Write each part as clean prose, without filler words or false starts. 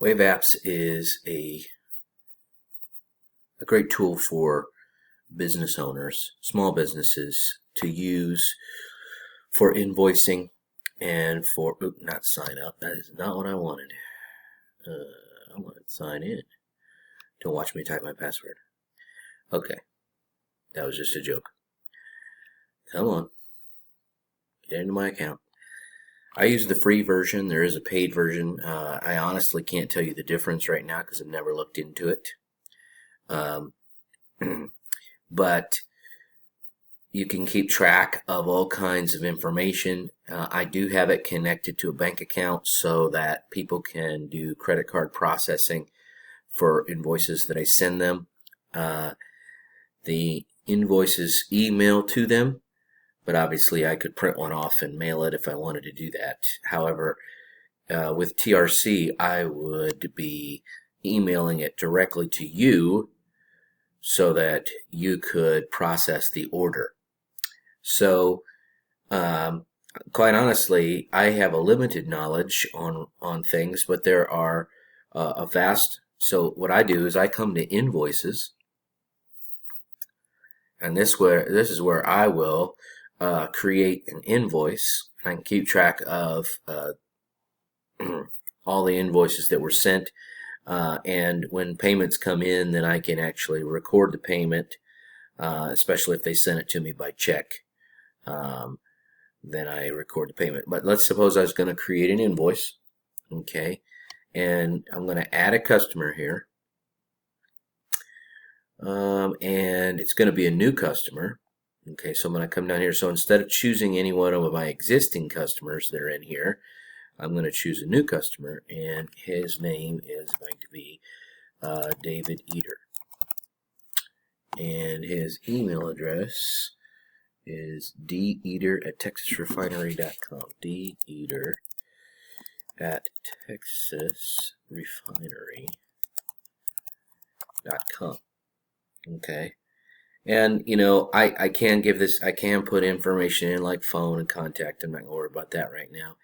WaveApps is a great tool for business owners, small businesses, to use for invoicing and for, not sign up. That is not what I wanted. I wanted to sign in. Don't watch me type my password. Okay, that was just a joke. Come on, get into my account. I use the free version. There is a paid version. I honestly can't tell you the difference right now because I've never looked into it. But you can keep track of all kinds of information. I do have it connected to a bank account so that people can do credit card processing for invoices that I send them. The invoices email to them, but obviously I could print one off and mail it if I wanted to do that. However, with TRC, I would be emailing it directly to you so that you could process the order. So, quite honestly, I have a limited knowledge on things, but there are a vast. So what I do is I come to invoices, and this is where I will create an invoice. I can keep track of all the invoices that were sent, and when payments come in, then I can actually record the payment, especially if they send it to me by check. Then I record the payment. But let's suppose I was going to create an invoice, okay, and I'm going to add a customer here, and it's going to be a new customer. Okay, so I'm going to come down here. So instead of choosing any one of my existing customers that are in here, I'm going to choose a new customer, and his name is going to be David Eater, and his email address is deeter@texasrefinery.com. deeter@texasrefinery.com. Okay. And, you know, I can put information in like phone and contact. I'm not going to worry about that right now.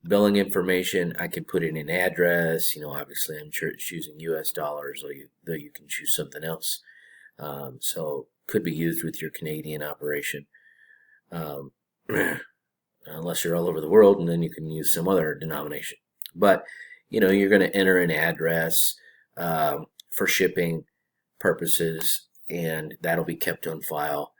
Billing information, I can put in an address. You know, obviously I'm choosing US dollars, though you can choose something else. So could be used with your Canadian operation, unless you're all over the world, and then you can use some other denomination. But, you know, you're going to enter an address for shipping purposes, and that'll be kept on file.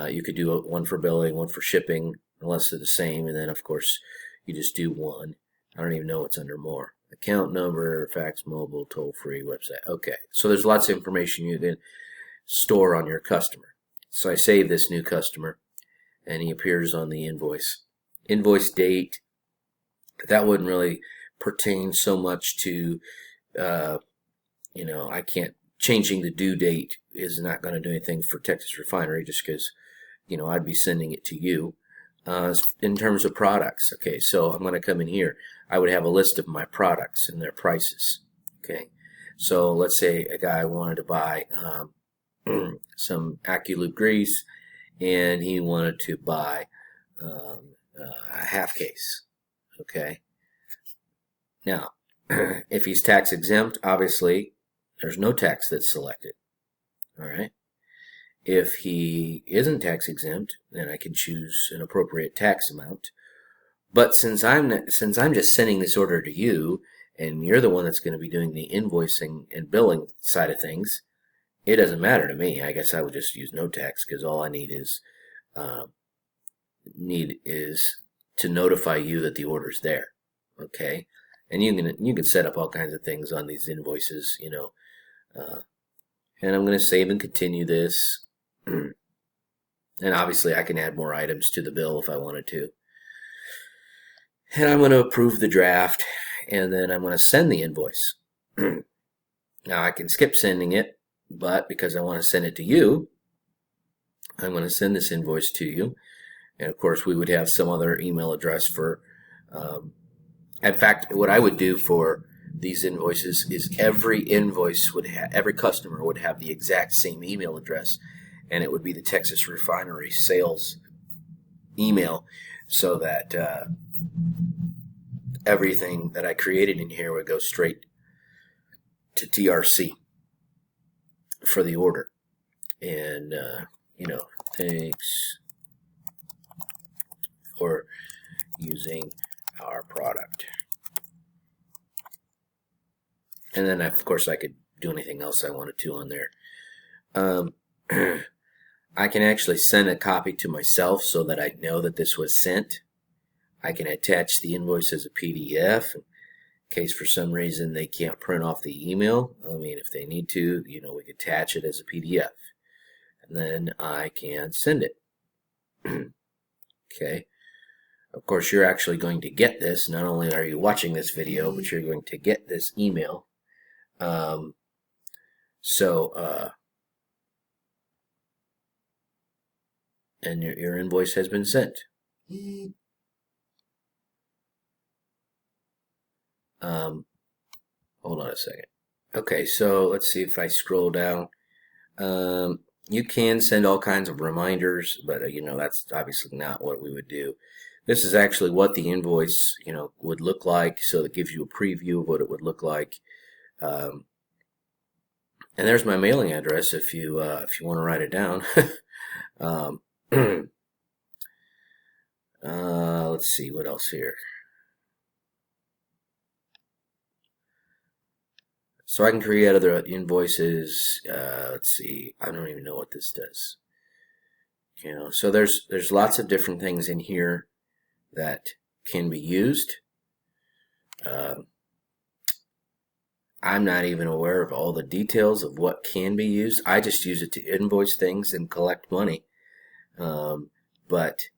You could do one for billing, one for shipping, unless they're the same, and then of course you just do one. I don't even know what's under more. Account number, fax, mobile, toll-free, website. Okay, so there's lots of information you can store on your customer. So I save this new customer, and he appears on the invoice. Invoice date, that wouldn't really pertain so much to, you know, I can't, changing the due date is not going to do anything for Texas Refinery just because, you know, I'd be sending it to you. In terms of products, okay, so I'm going to come in here. I would have a list of my products and their prices, okay. So let's say a guy wanted to buy some AccuLoop grease, and he wanted to buy a half case, okay. Now, if he's tax exempt, obviously there's no tax that's selected, all right. If he isn't tax exempt, then I can choose an appropriate tax amount. But since I'm just sending this order to you, and you're the one that's going to be doing the invoicing and billing side of things, it doesn't matter to me. I guess I would just use no tax because all I need is to notify you that the order's there. Okay, and you can set up all kinds of things on these invoices, you know. And I'm going to save and continue this. And obviously I can add more items to the bill if I wanted to. And I'm going to approve the draft, and then I'm going to send the invoice. Now I can skip sending it, but because I want to send it to you, I'm going to send this invoice to you. And of course we would have some other email address for, in fact, what I would do for these invoices is every customer would have the exact same email address, and it would be the Texas Refinery sales email, so that everything that I created in here would go straight to TRC for the order. And, you know, thanks for using our product. And then, of course, I could do anything else I wanted to on there. I can actually send a copy to myself so that I know that this was sent. I can attach the invoice as a PDF in case for some reason they can't print off the email. I mean, if they need to, you know, we can attach it as a PDF. And then I can send it. Okay. Of course, you're actually going to get this. Not only are you watching this video, but you're going to get this email. And your invoice has been sent. Hold on a second. Okay, so let's see if I scroll down. You can send all kinds of reminders, but you know, that's obviously not what we would do. This is actually what the invoice, you know, would look like, so it gives you a preview of what it would look like. And there's my mailing address if you want to write it down. Let's see what else here. So I can create other invoices. Let's see. I don't even know what this does. You know, so there's lots of different things in here that can be used. I'm not even aware of all the details of what can be used. I just use it to invoice things and collect money. But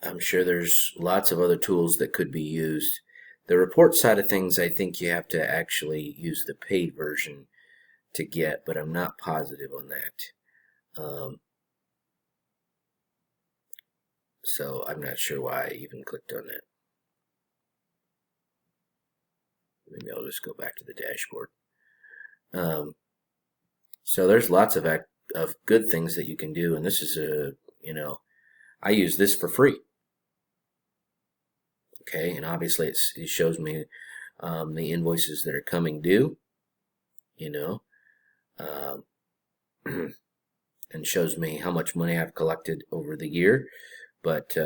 I'm sure there's lots of other tools that could be used. The report side of things, I think you have to actually use the paid version to get, but I'm not positive on that. So I'm not sure why I even clicked on that. Maybe I'll just go back to the dashboard. So there's lots of good things that you can do, and this is you know, I use this for free. Okay, and obviously it shows me the invoices that are coming due, you know, and shows me how much money I've collected over the year. But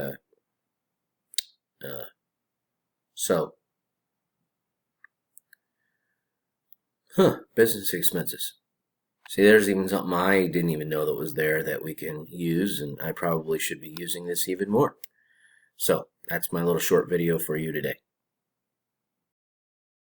business expenses. See, there's even something I didn't even know that was there that we can use, and I probably should be using this even more. So that's my little short video for you today.